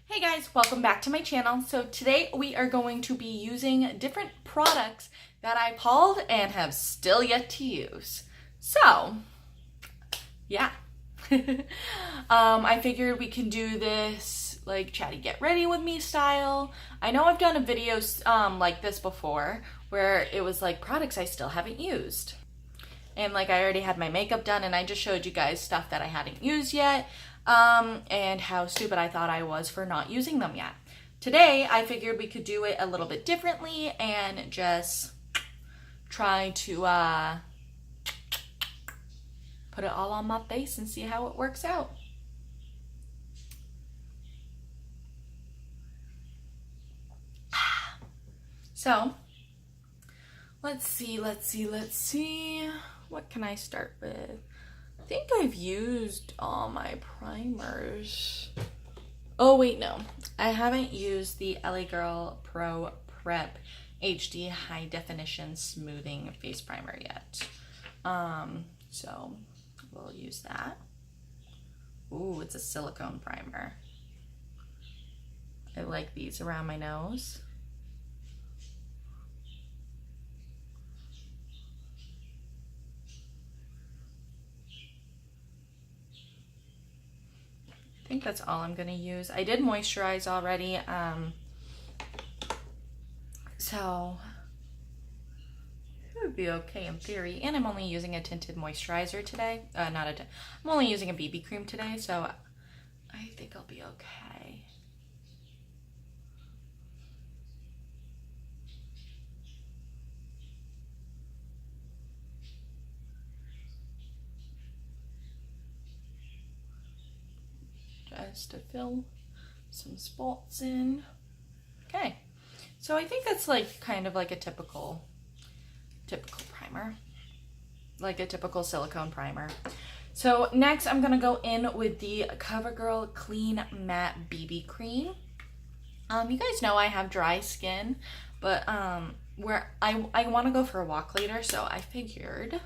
Hey guys, welcome back to my channel. So today we are going to be using different products that I pulled and have still yet to use. So, yeah. I figured we can do this like chatty get ready with me style. I know I've done a video like this before where it was like products I still haven't used. And like I already had my makeup done and I just showed you guys stuff that I hadn't used yet. And how stupid I thought I was for not using them yet. Today, I figured we could do it a little bit differently and just try to put it all on my face and see how it works out. So, let's see. What can I start with? I think I've used all my primers. Oh wait, no. I haven't used the LA Girl Pro Prep HD High Definition Smoothing Face Primer yet. So we'll use that. Ooh, it's a silicone primer. I like these around my nose. I think that's all I'm gonna use. I did moisturize already, so it would be okay in theory. And I'm only using a tinted moisturizer today. I'm only using a BB cream today, so I think I'll be okay. Just to fill some spots in. Okay, so I think that's like kind of like a typical primer, like a typical silicone primer. So next I'm gonna go in with the Covergirl Clean Matte BB Cream. You guys know I have dry skin, but where I want to go for a walk later, so I figured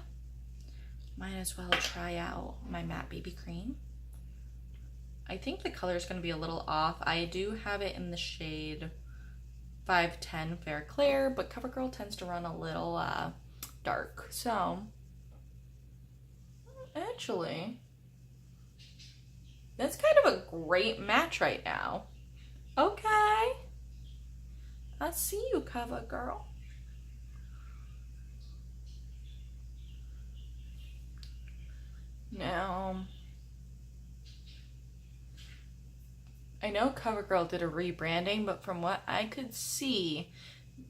might as well try out my matte BB cream. I think the color is going to be a little off. I do have it in the shade 510 Fair Clair, but CoverGirl tends to run a little dark. So, actually, that's kind of a great match right now. Okay. I see you, CoverGirl. Now, I know CoverGirl did a rebranding, but from what I could see,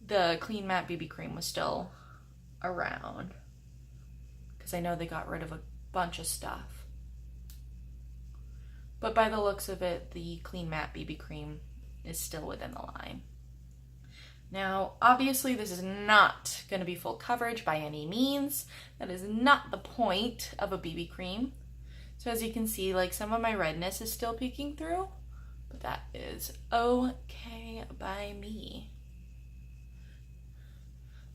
the Clean Matte BB Cream was still around. Because I know they got rid of a bunch of stuff. But by the looks of it, the Clean Matte BB Cream is still within the line. Now, obviously, this is not going to be full coverage by any means. That is not the point of a BB cream. So as you can see, like some of my redness is still peeking through. But that is okay by me.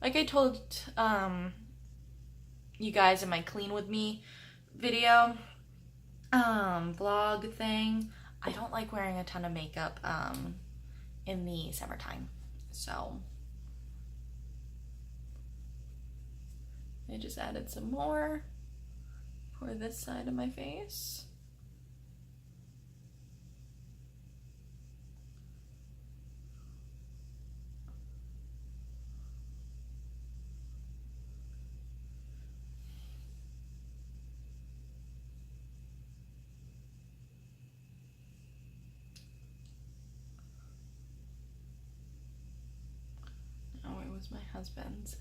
Like I told you guys in my Clean With Me video, vlog thing, I don't like wearing a ton of makeup in the summertime. So I just added some more for this side of my face. Was my husband's.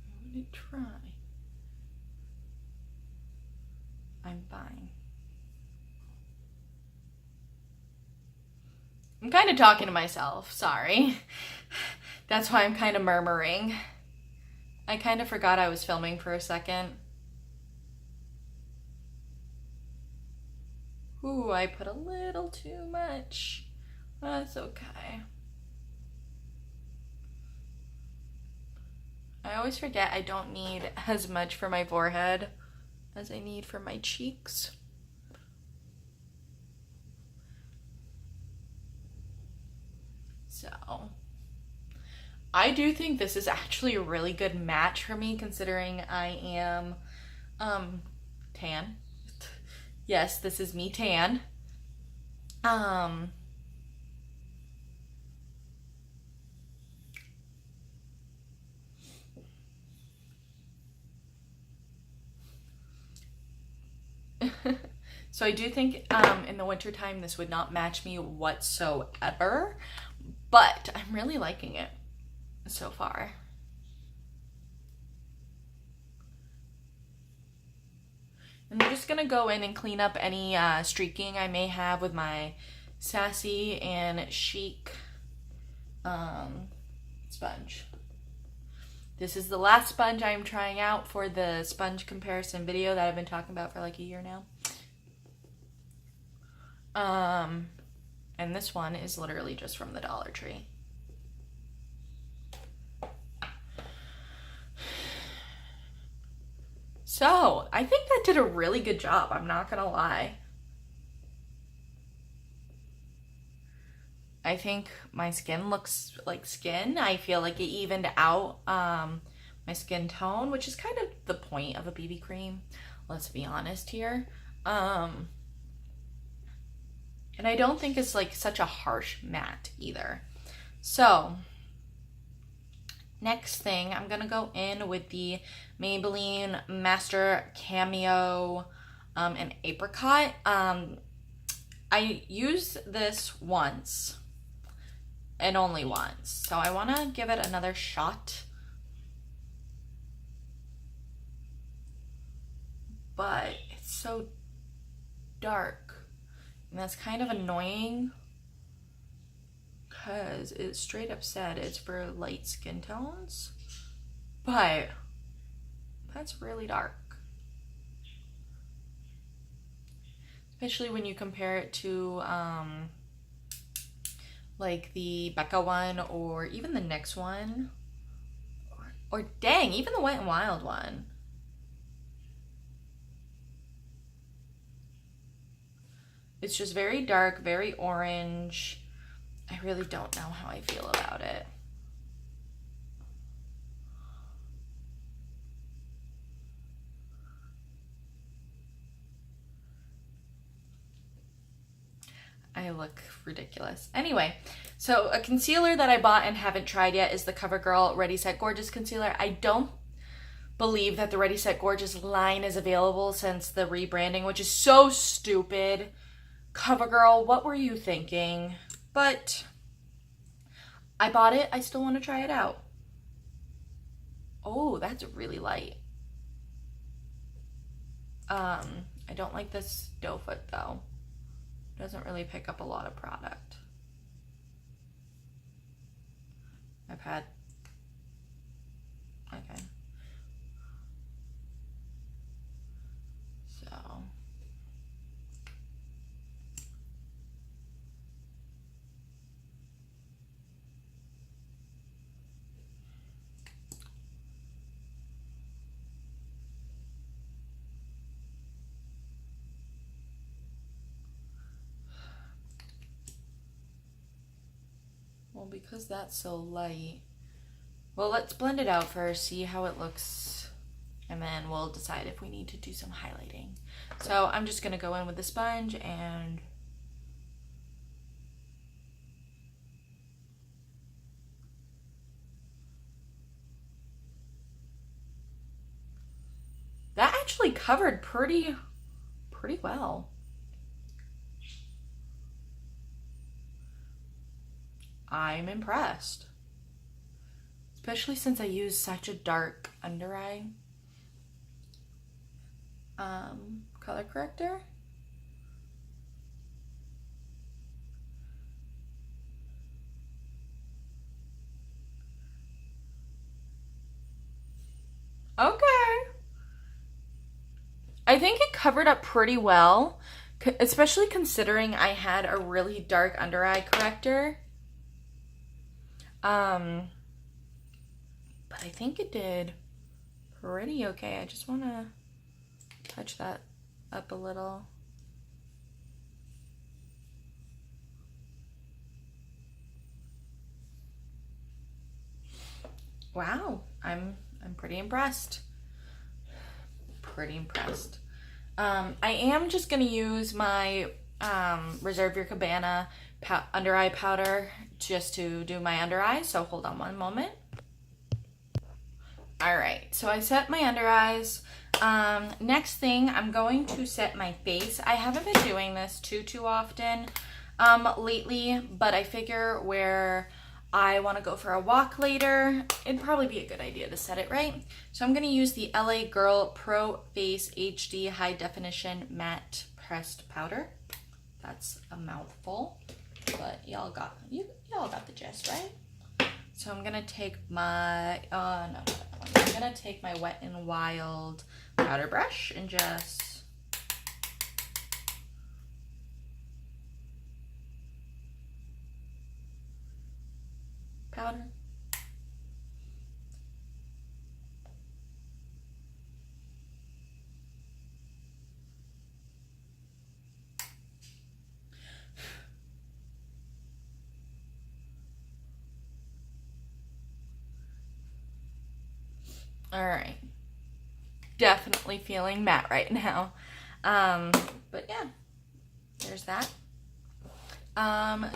I want to try. I'm fine. I'm kind of talking to myself, sorry. That's why I'm kind of murmuring. I kind of forgot I was filming for a second. Ooh, I put a little too much. That's okay. I always forget I don't need as much for my forehead as I need for my cheeks. So I do think this is actually a really good match for me, considering I am tan. Yes, this is me tan. So I do think in the wintertime this would not match me whatsoever, but I'm really liking it so far. And I'm just gonna go in and clean up any streaking I may have with my Cassey and Chic sponge. This is the last sponge I'm trying out for the sponge comparison video that I've been talking about for like a year now. And this one is literally just from the Dollar Tree. So, I think that did a really good job, I'm not gonna lie. I think my skin looks like skin. I feel like it evened out my skin tone, which is kind of the point of a BB cream. Let's be honest here. And I don't think it's like such a harsh matte either. So next thing, I'm gonna go in with the Maybelline Master Cameo and Apricot. I used this once and only once, so I want to give it another shot. But it's so dark, and that's kind of annoying because it straight up said it's for light skin tones, but that's really dark. Especially when you compare it to like the Becca one, or even the NYX one, or dang, even the Wet n Wild one. It's just very dark, very orange. I really don't know how I feel about it. I look ridiculous. Anyway, so a concealer that I bought and haven't tried yet is the Covergirl Ready Set Gorgeous concealer. I don't believe that the Ready Set Gorgeous line is available since the rebranding, which is so stupid. Covergirl, what were you thinking? But I bought it. I still want to try it out. Oh, that's really light. I don't like this doe foot though. Doesn't really pick up a lot of product. Okay. So. Well, because that's so light, well, let's blend it out first, see how it looks, and then we'll decide if we need to do some highlighting. So I'm just gonna go in with the sponge and that actually covered pretty well. I'm impressed. Especially since I use such a dark under eye color corrector. Okay. I think it covered up pretty well, especially considering I had a really dark under eye corrector. But I think it did pretty okay. I just want to touch that up a little. Wow, I'm pretty impressed. Pretty impressed. I am just gonna use my Reserve Your Cabana under eye powder just to do my under eye. So hold on one moment. All right, so I set my under eyes. Next thing, I'm going to set my face. I haven't been doing this too often lately, but I figure where I want to go for a walk later, it'd probably be a good idea to set it right. So I'm going to use the LA Girl Pro Face HD High Definition Matte Pressed Powder. That's a mouthful, but y'all got the gist, right? So I'm gonna take my I'm gonna take my Wet n Wild powder brush and just powder. All right, definitely feeling matte right now. But yeah, there's that.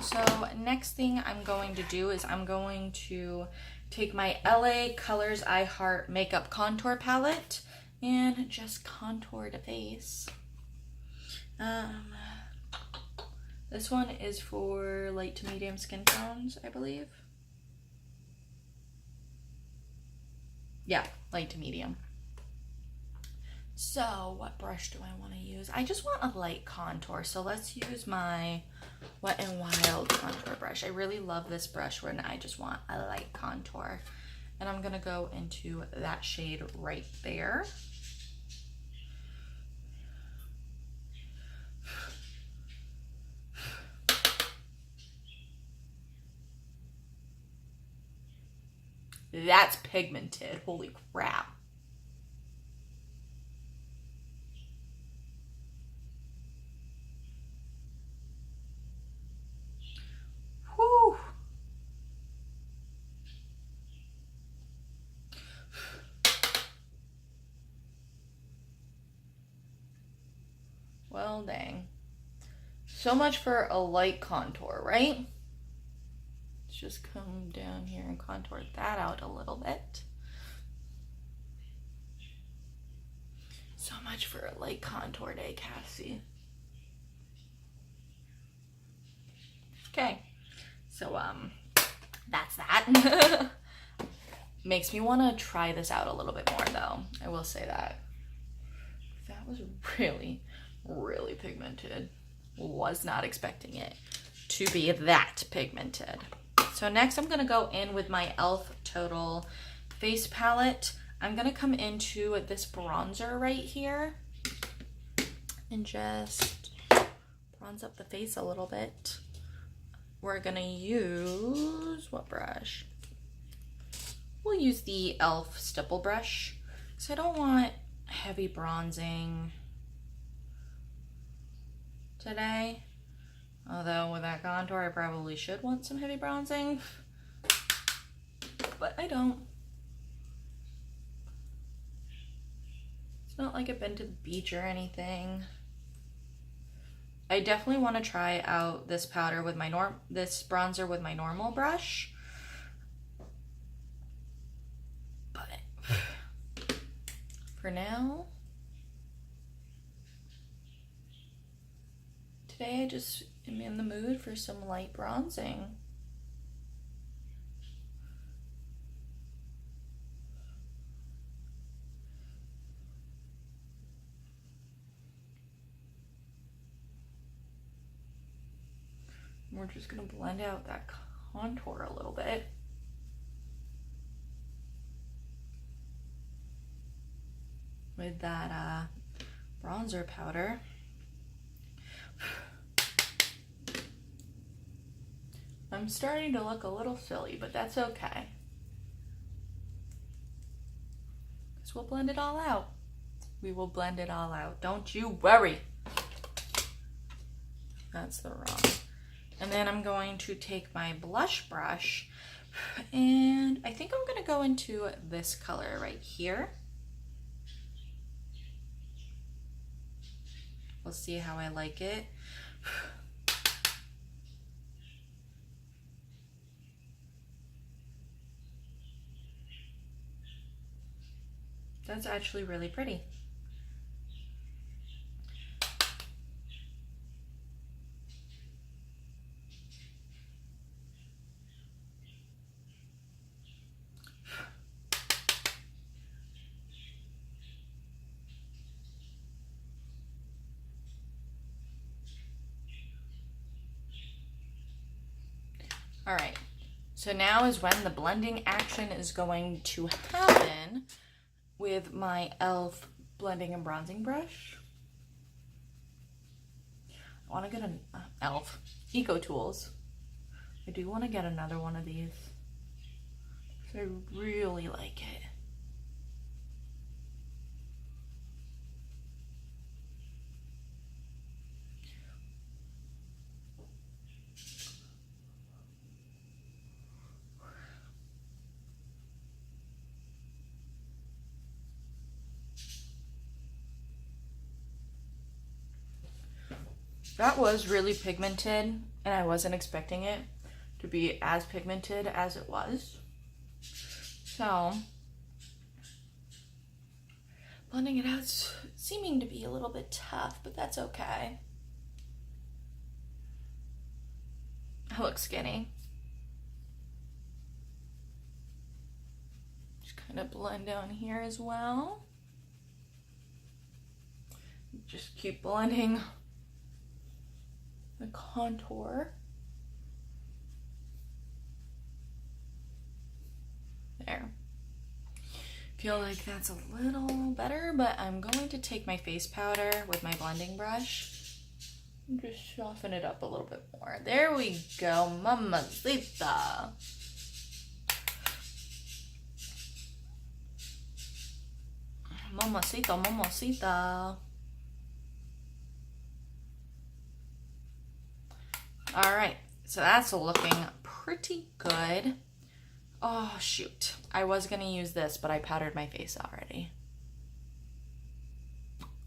So next thing I'm going to do is I'm going to take my LA Colors I Heart Makeup Contour Palette and just contour the face. This one is for light to medium skin tones, I believe. Yeah, light to medium. So what brush do I want to use? I just want a light contour, so let's use my Wet n Wild contour brush. I really love this brush when I just want a light contour. And I'm gonna go into that shade right there. That's pigmented, holy crap. Whew. Well, dang. So much for a light contour, right? Let's just come down here and contour that out a little bit. So much for a light contour day, Cassey. Okay, so that's that. Makes me want to try this out a little bit more though. I will say that. That was really, really pigmented. Was not expecting it to be that pigmented. So next I'm gonna go in with my e.l.f. Total Face Palette. I'm gonna come into this bronzer right here and just bronze up the face a little bit. We're gonna use, what brush? We'll use the e.l.f. stipple brush because I don't want heavy bronzing today. Although with that contour, I probably should want some heavy bronzing, but I don't. It's not like I've been to the beach or anything. I definitely want to try out this powder with my this bronzer with my normal brush. But for now, today I just am in the mood for some light bronzing. We're just gonna blend out that contour a little bit. With that bronzer powder. I'm starting to look a little silly, but that's okay. Because we'll blend it all out. We will blend it all out. Don't you worry. That's the wrong. And then I'm going to take my blush brush. And I think I'm gonna go into this color right here. We'll see how I like it. That's actually really pretty. All right, so now is when the blending action is going to happen with my e.l.f. blending and bronzing brush. I want to get an e.l.f. Eco Tools. I do want to get another one of these. I really like it. That was really pigmented, and I wasn't expecting it to be as pigmented as it was. So, blending it out's seeming to be a little bit tough, but that's okay. I look skinny. Just kind of blend down here as well. Just keep blending the contour. There. Feel like that's a little better, but I'm going to take my face powder with my blending brush and just soften it up a little bit more. There we go, mamacita. Mamacita, mamacita. All right, so that's looking pretty good. Oh, shoot. I was gonna use this, but I powdered my face already.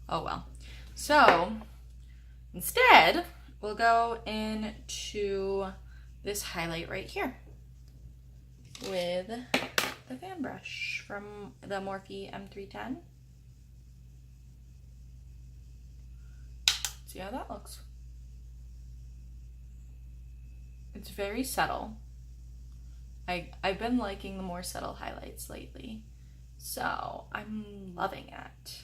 Oh, well. So, instead, we'll go into this highlight right here with the fan brush from the Morphe M310. See how that looks. It's very subtle. I've been liking the more subtle highlights lately, so I'm loving it.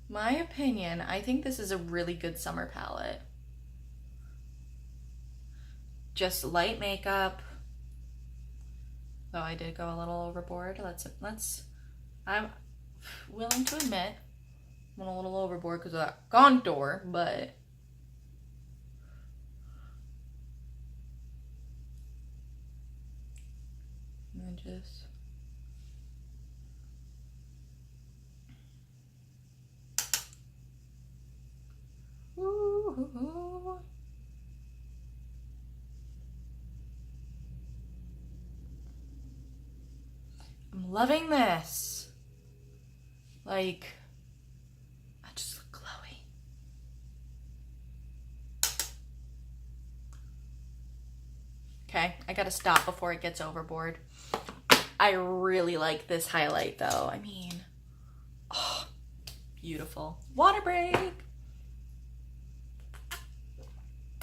My opinion, I think this is a really good summer palette. Just light makeup. Though I did go a little overboard. I'm willing to admit I went a little overboard because of that contour, but and just ooh. I'm loving this. Like, I just look glowy. Okay, I gotta stop before it gets overboard. I really like this highlight though. I mean, oh, beautiful. Water break.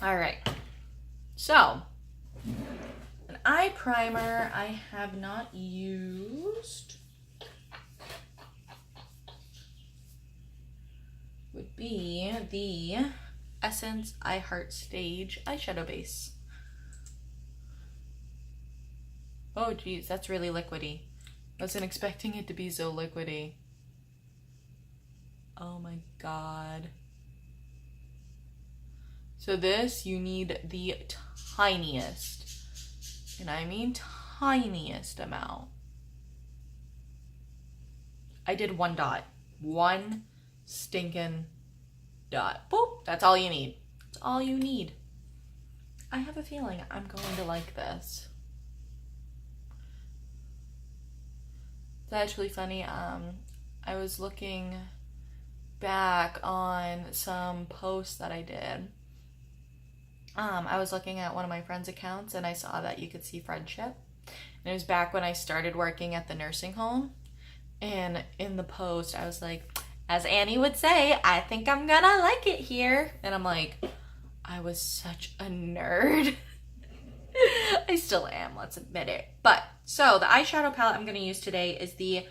All right, so an eye primer I have not used would be the Essence I Heart Stage eyeshadow base. Oh geez, that's really liquidy. I wasn't expecting it to be so liquidy. Oh my god. So this, you need the tiniest, and I mean tiniest amount. I did 1 dot. 1 stinking dot. Boop. That's all you need. That's all you need. I have a feeling I'm going to like this. It's actually funny. I was looking back on some posts that I did. I was looking at one of my friend's accounts and I saw that you could see friendship. And it was back when I started working at the nursing home. And in the post, I was like, as Annie would say, I think I'm gonna like it here. And I'm like, I was such a nerd. I still am, let's admit it. But, so the eyeshadow palette I'm gonna use today is the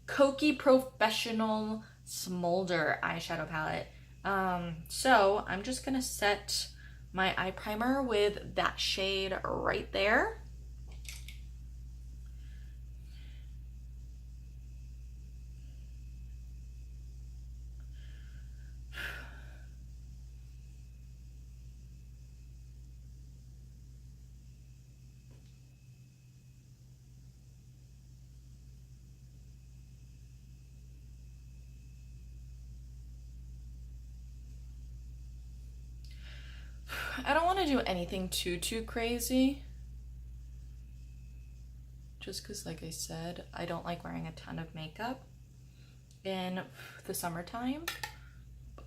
Kokie Professional Smolder eyeshadow palette. So I'm just gonna set my eye primer with that shade right there. I don't want to do anything too crazy. Just because, like I said, I don't like wearing a ton of makeup in the summertime.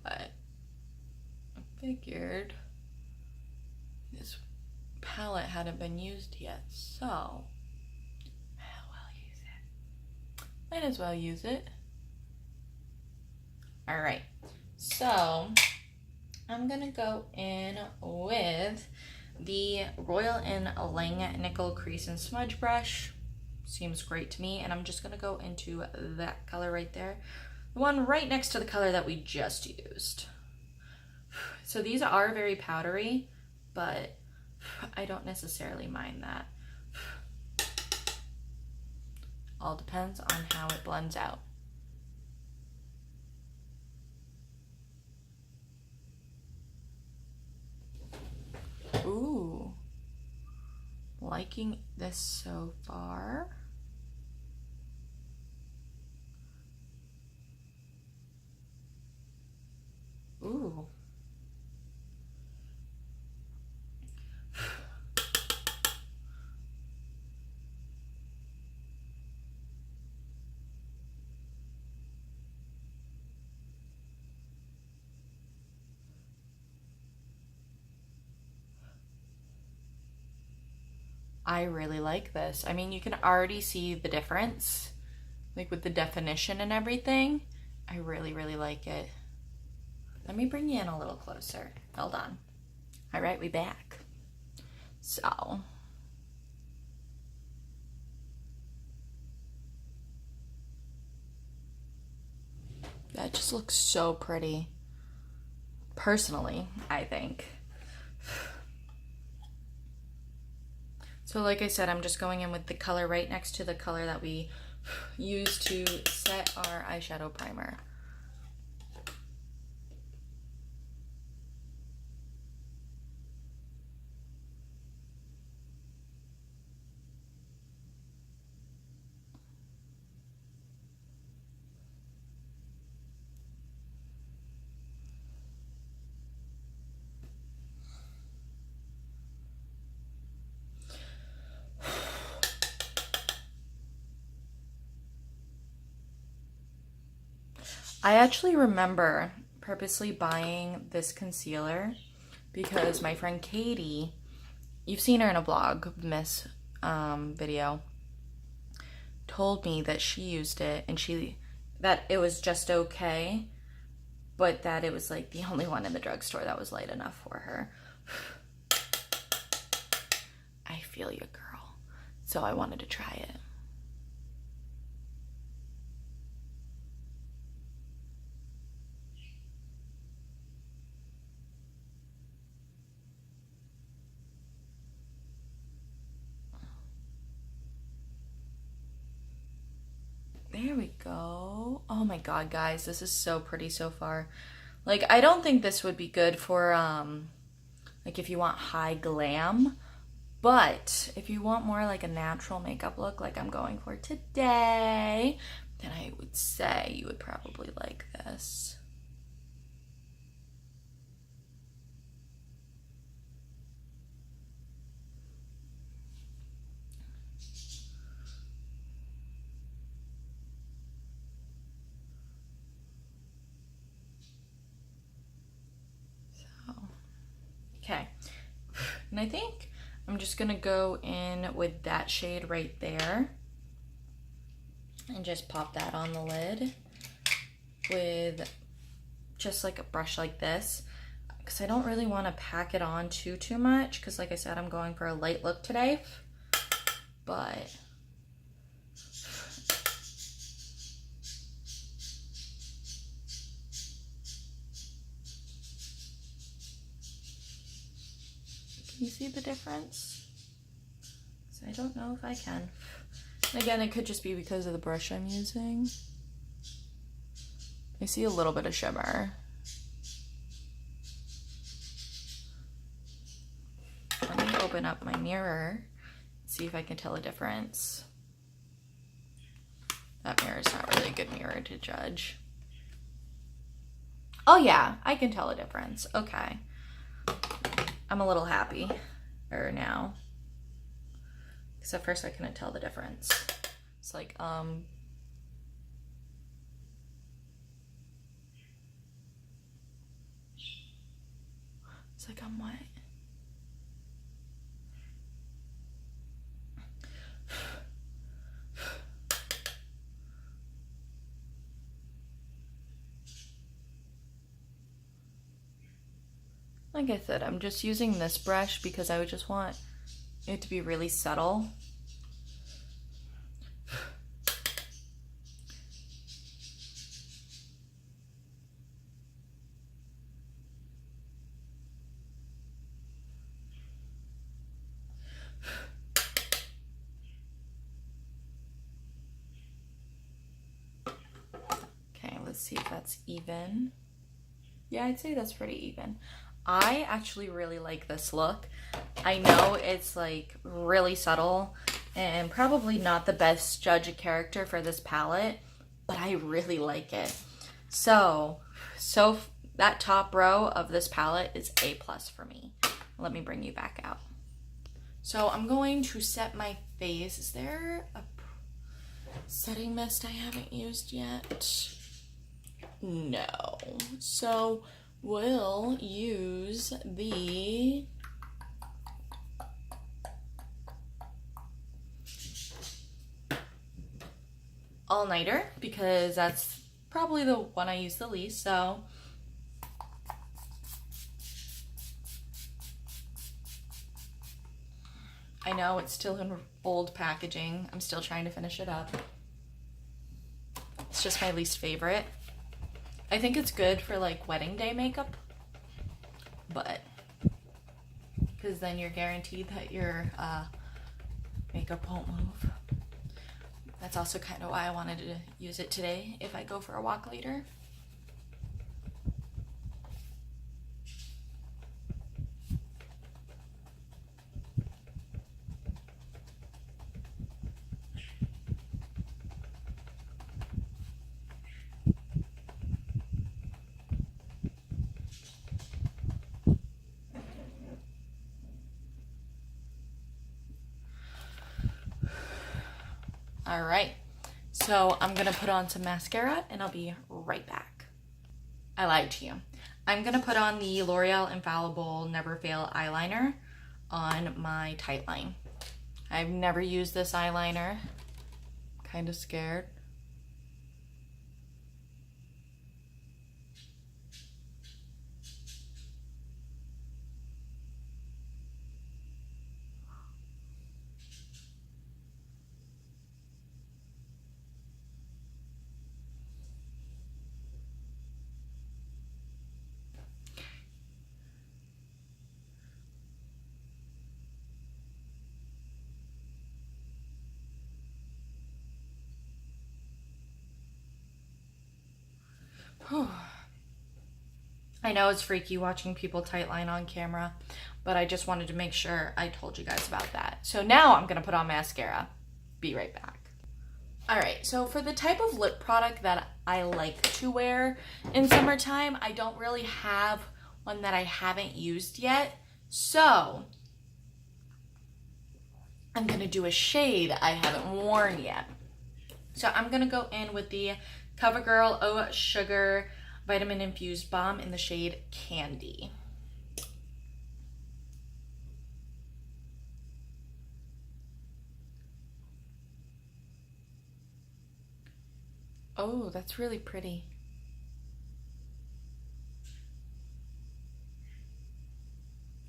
But I figured this palette hadn't been used yet, so might as well use it. All right, so I'm gonna go in with the Royal & Lang Nickel Crease and Smudge Brush. Seems great to me. And I'm just gonna go into that color right there. The one right next to the color that we just used. So these are very powdery, but I don't necessarily mind that. All depends on how it blends out. Ooh, liking this so far. Ooh. I really like this. I mean, you can already see the difference, like with the definition and everything. I really like it. Let me bring you in a little closer. Hold on. All right, we back. So. That just looks so pretty. Personally, I think. So like I said, I'm just going in with the color right next to the color that we used to set our eyeshadow primer. I actually remember purposely buying this concealer because my friend Katie, you've seen her in a vlog, video, told me that she used it and that it was just okay, but that it was like the only one in the drugstore that was light enough for her. I feel you, girl. So I wanted to try it. There we go. Oh my god, guys, this is so pretty so far. Like, I don't think this would be good for, like, if you want high glam, but if you want more like a natural makeup look like I'm going for today, then I would say you would probably like this. And I think I'm just gonna go in with that shade right there and just pop that on the lid with just like a brush like this, because I don't really want to pack it on too much, because like I said, I'm going for a light look today. But can you see the difference? So I don't know if I can. And again, it could just be because of the brush I'm using. I see a little bit of shimmer. Let me open up my mirror, see if I can tell a difference. That mirror is not really a good mirror to judge. Oh yeah, I can tell a difference. Okay. I'm a little happier now. Because at first I couldn't tell the difference. It's like, it's like I'm wet. Like I said, I'm just using this brush because I would just want it to be really subtle. Okay, let's see if that's even. Yeah, I'd say that's pretty even. I actually really like this look. I know it's like really subtle and probably not the best judge of character for this palette, but I really like it. So that top row of this palette is A+ for me. Let me bring you back out. So I'm going to set my face. Is there a setting mist I haven't used yet? No. So we'll use the all-nighter because that's probably the one I use the least. So I know it's still in old packaging. I'm still trying to finish it up. It's just my least favorite. I think it's good for like wedding day makeup, but because then you're guaranteed that your makeup won't move. That's also kind of why I wanted to use it today if I go for a walk later. All right, so I'm gonna put on some mascara and I'll be right back. I lied to you. I'm gonna put on the L'Oreal Infallible Never Fail eyeliner on my tight line. I've never used this eyeliner. Kind of scared. I know it's freaky watching people tightline on camera, but I just wanted to make sure I told you guys about that. So now I'm gonna put on mascara. Be right back. All right, so for the type of lip product that I like to wear in summertime, I don't really have one that I haven't used yet. So I'm gonna do a shade I haven't worn yet. So I'm gonna go in with the Covergirl Oh Sugar Vitamin Infused Balm in the shade Candy. Oh, that's really pretty.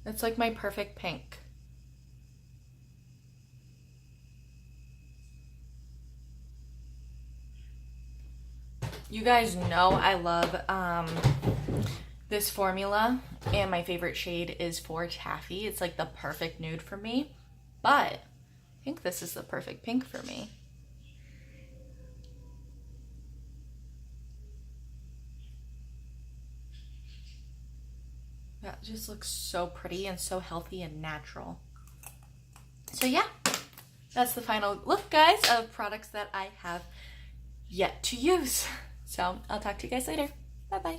It's like my perfect pink. You guys know I love this formula, and my favorite shade is for Taffy. It's like the perfect nude for me, but I think this is the perfect pink for me. That just looks so pretty and so healthy and natural. So yeah, that's the final look, guys, of products that I have yet to use. So I'll talk to you guys later. Bye-bye.